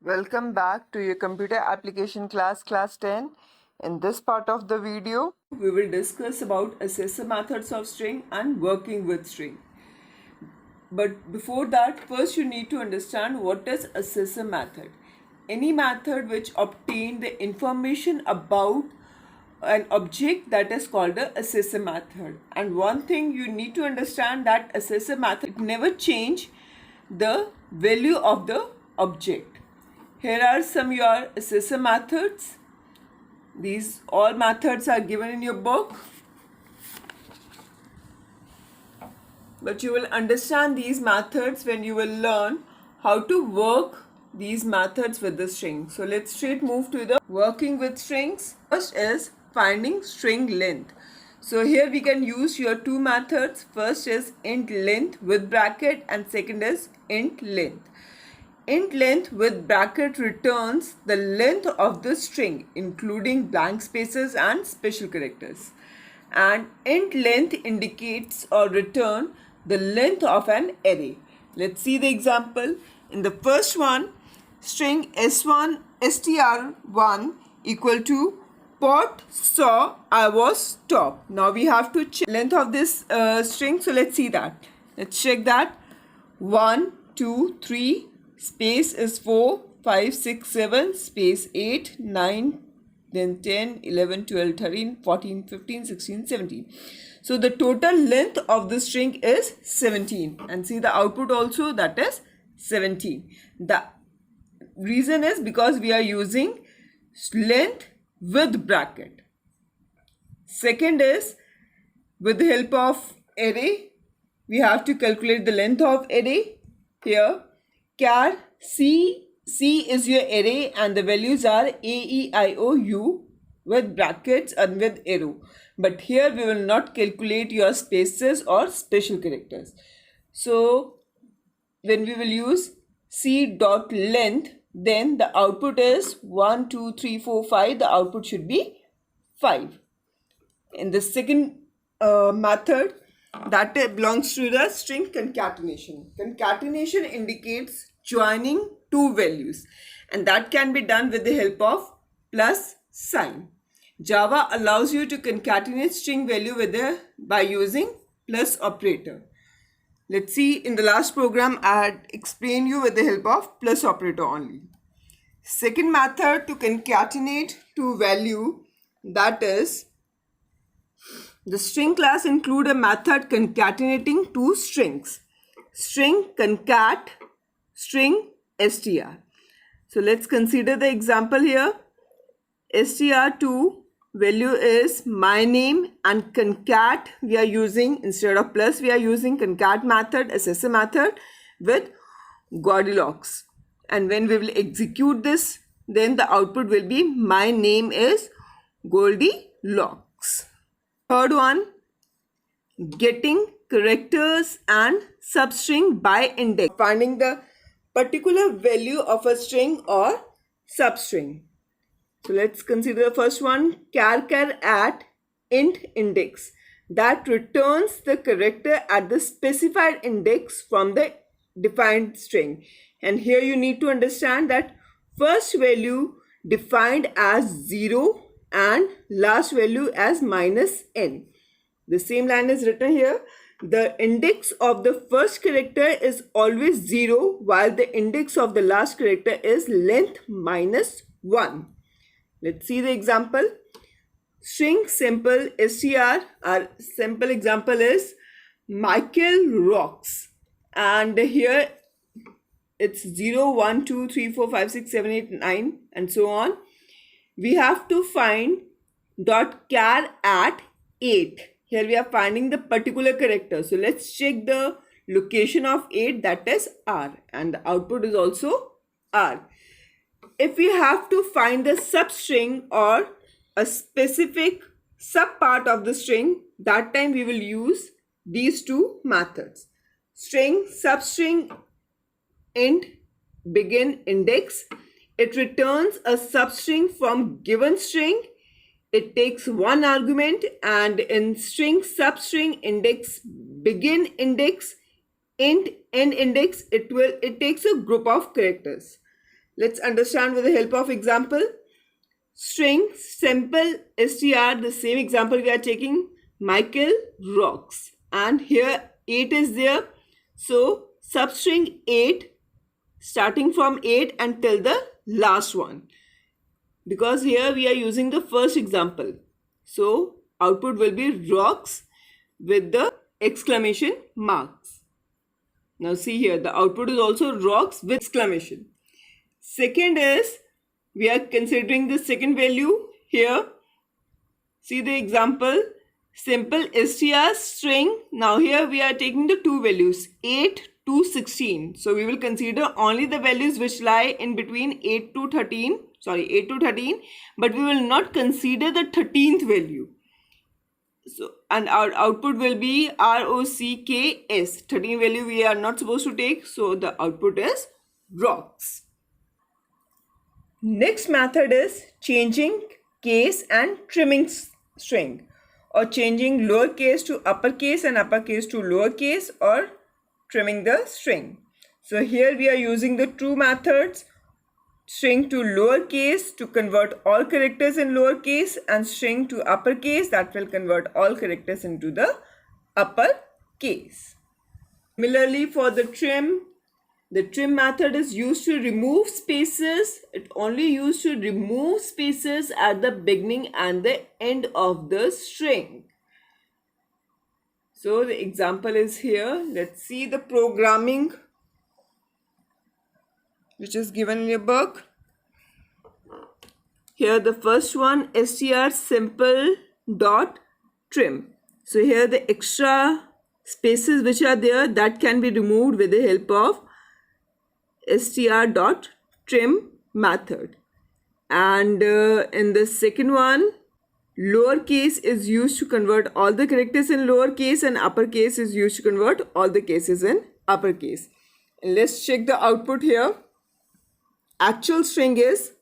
Welcome back to your computer application class 10. In this part of the video, we will discuss about assessor methods of string and working with string. But before that, first you need to understand what is assessor method. Any method which obtain the information about an object, that is called the assessor method. And one thing you need to understand, that assessor method never change the value of the object. Here are some your assessor methods. These all methods are given in your book. But you will understand these methods when you will learn how to work these methods with the string. So let's straight move to the working with strings. First is finding string length. So here we can use your two methods. First is int length with bracket and second is int length. Int length with bracket returns the length of the string including blank spaces and special characters. And int length indicates or return the length of an array. Let's see the example. In the first one, string s1 str1 equal to pot saw I was stop. Now we have to check length of this string. So let's see that. Let's check that. 1, 2, 3 space is 4, 5, 6, 7 space 8, 9, then 10, 11, 12, 13, 14, 15, 16, 17. So the total length of the string is 17. And see the output also, that is 17. The reason is because we are using length with bracket. Second is with the help of array, we have to calculate the length of array. Here char C is your array and the values are A, E, I, O, U with brackets and with arrow. But here we will not calculate your spaces or special characters. So when we will use C dot length, then the output is 1, 2, 3, 4, 5. The output should be 5. In the second method, that belongs to the string concatenation. Concatenation indicates joining two values, and that can be done with the help of plus sign. Java allows you to concatenate string value by using plus operator. Let's see, in the last program I had explained you with the help of plus operator only. Second method to concatenate two value, that is the string class include a method concatenating two strings. String concat string str. So let's consider the example here. str2 value is my name and concat we are using, instead of plus we are using concat method, assessor method with Goldilocks. And when we will execute this, then the output will be my name is Goldilocks. Third one, getting characters and substring by index. Finding the particular value of a string or substring. So let's consider the first one, char at int index. That returns the character at the specified index from the defined string. And here you need to understand that first value defined as 0 and last value as minus n. The same line is written here. The index of the first character is always 0 while the index of the last character is length minus 1. Let's see the example. String simple str, our simple example is Michael rocks. And here it's 0, 1, 2, 3, 4, 5, 6, 7, 8, 9 and so on. We have to find dot char at 8. Here we are finding the particular character. So let's check the location of 8, that is R, and the output is also R. If we have to find the substring or a specific subpart of the string, that time we will use these two methods. String substring int begin index. It returns a substring from given string. It takes one argument, and in string substring index begin index int end index, it takes a group of characters. Let's understand with the help of example. String simple str, the same example we are taking, Michael rocks, and here 8 is there, so substring 8 starting from 8 until the last one, because here we are using the first example, so output will be rocks with the exclamation marks. Now see here, the output is also rocks with exclamation. Second is, we are considering the second value here. See the example, simple str string. Now here we are taking the two values, 8 to 16. So we will consider only the values which lie in between 8 to 13, but we will not consider the 13th value. So, and our output will be ROCKS. 13 value we are not supposed to take, so the output is rocks. Next method is changing case and trimming string, or changing lowercase to uppercase and uppercase to lowercase, or trimming the string. So here we are using the two methods, string to lowercase to convert all characters in lowercase, and string to uppercase that will convert all characters into the uppercase. Similarly for the trim method is used to remove spaces. It only used to remove spaces at the beginning and the end of the string. So the example is here. Let's see the programming which is given in your book. Here the first one, str simple dot trim. So here the extra spaces which are there, that can be removed with the help of str.trim method. And in the second one, lowercase is used to convert all the characters in lowercase, and uppercase is used to convert all the cases in uppercase. And let's check the output here. Actual string is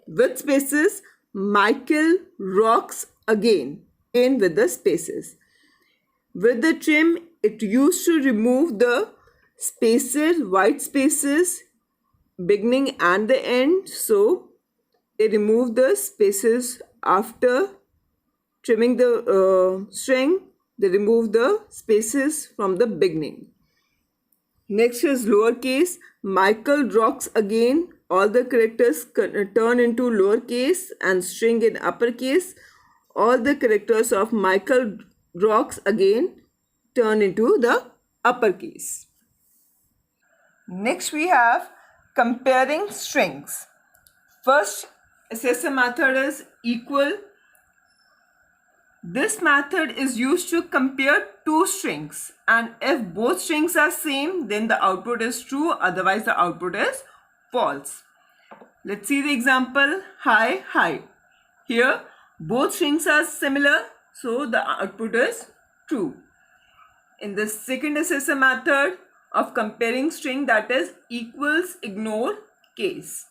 with spaces, Michael rocks again with the spaces. With the trim, it used to remove the spaces, white spaces, beginning and the end. So they remove the spaces after trimming the string. They remove the spaces from the beginning. Next is lowercase, Michael rocks again. All the characters turn into lowercase, and string in uppercase. All the characters of Michael rocks again turn into the uppercase. Next we have comparing strings. First assessor method is equal. This method is used to compare two strings, and if both strings are same, then the output is true, otherwise the output is false. Let's see the example, hi, hi. Here both strings are similar, so the output is true. In the second assessor method of comparing string, that is equals ignore case.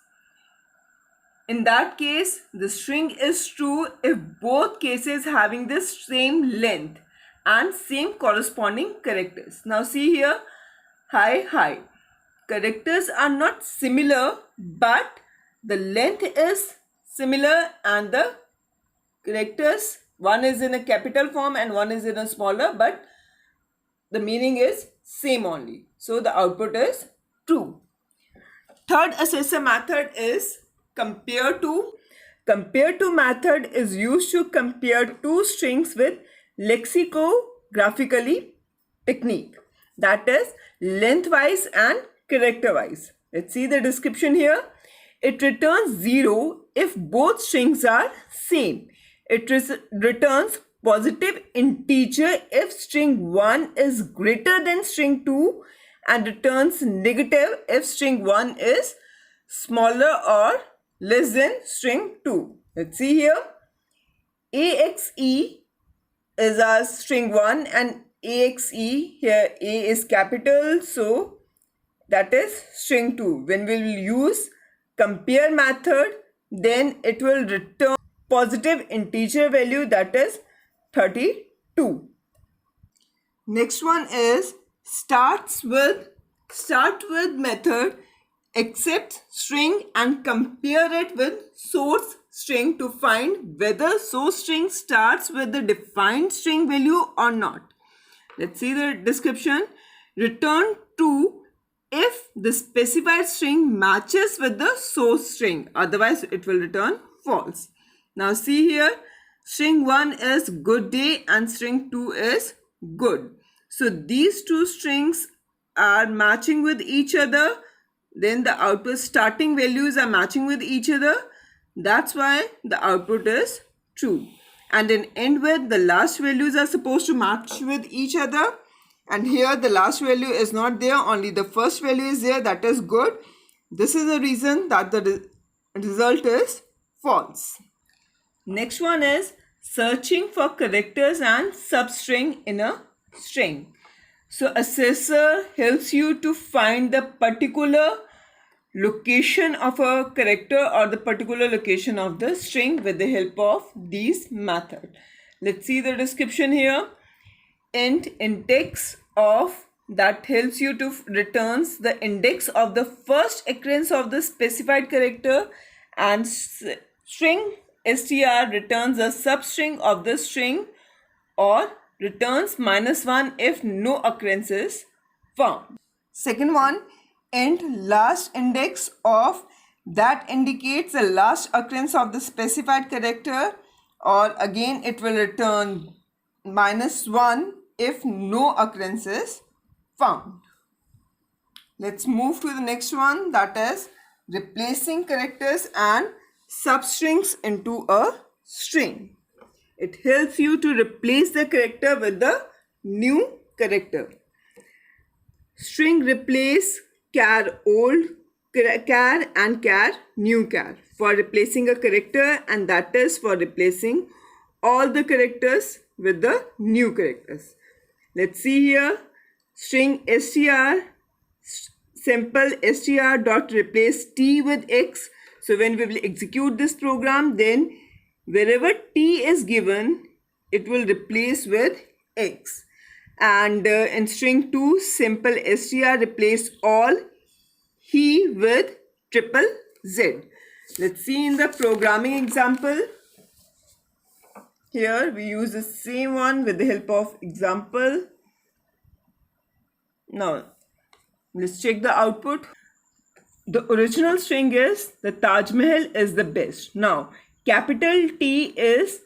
In that case, the string is true if both cases having the same length and same corresponding characters. Now see here, hi, hi. Characters are not similar, but the length is similar, and the characters, one is in a capital form and one is in a smaller, but the meaning is same only. So the output is true. Third assessor method is compare to. Compare to method is used to compare two strings with lexicographically technique, that is lengthwise and character wise. Let's see the description here. It returns 0 if both strings are same. It returns positive integer if string 1 is greater than string 2, and returns negative if string 1 is smaller or less than string 2. Let's see here. AXE is our string 1, and AXE, here A is capital, so that is string 2. When we will use compare method, then it will return positive integer value, that is 32. Next one is start with method accept string and compare it with source string to find whether source string starts with the defined string value or not. Let's see the description. Return true if the specified string matches with the source string. Otherwise, it will return false. Now see here, string 1 is good day and string 2 is good. So these two strings are matching with each other. Then the output starting values are matching with each other. That's why the output is true. And in end with, the last values are supposed to match with each other. And here the last value is not there, only the first value is there, that is good. This is the reason that the result is false. Next one is searching for characters and substring in a string. So assessor helps you to find the particular location of a character or the particular location of the string with the help of these methods. Let's see the description here. Int index of that helps you to returns the index of the first occurrence of the specified character, and string str returns a substring of the string or returns -1 if no occurrence is found. Second one, int last index of that indicates the last occurrence of the specified character, or again it will return -1 if no occurrence is found. Let's move to the next one, that is replacing characters and substrings into a string. It helps you to replace the character with the new character. String replace char old char and char new char for replacing a character, and that is for replacing all the characters with the new characters. Let's see here, string str simple str dot replace t with x. So when we will execute this program, then wherever t is given, it will replace with x. And in string 2, simple str replace all he with triple z. Let's see in the programming example. Here we use the same one with the help of example. Now let's check the output. The original string is the Taj Mahal is the best. Now capital T is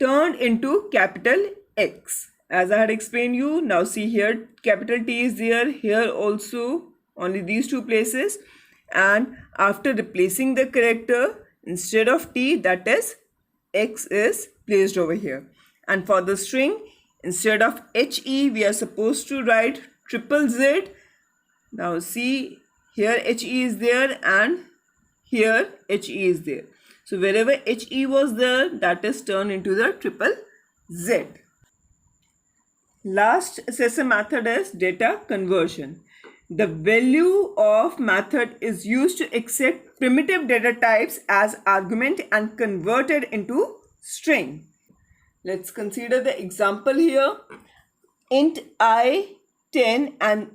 turned into capital X. As I had explained you, now see here capital T is there, here also only these two places, and after replacing the character, instead of T, that is X is placed over here. And for the string, instead of HE, we are supposed to write triple Z. Now see, here HE is there and here HE is there. So wherever HE was there, that is turned into the triple Z. Last assessor method is data conversion. The value of method is used to accept primitive data types as argument and convert it into string. Let's consider the example here. Int I10 and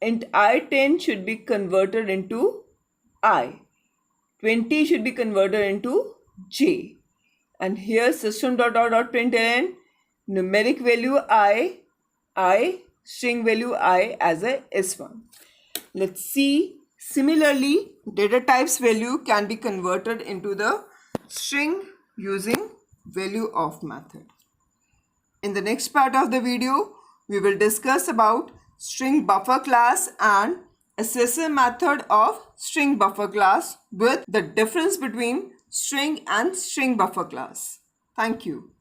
int I10 should be converted into I. 20 should be converted into J. And here system.out.println numeric value I, string value I as a S1. Let's see, similarly data types value can be converted into the string using value of method. In the next part of the video, we will discuss about string buffer class and assessor method of string buffer class with the difference between string and string buffer class. Thank you.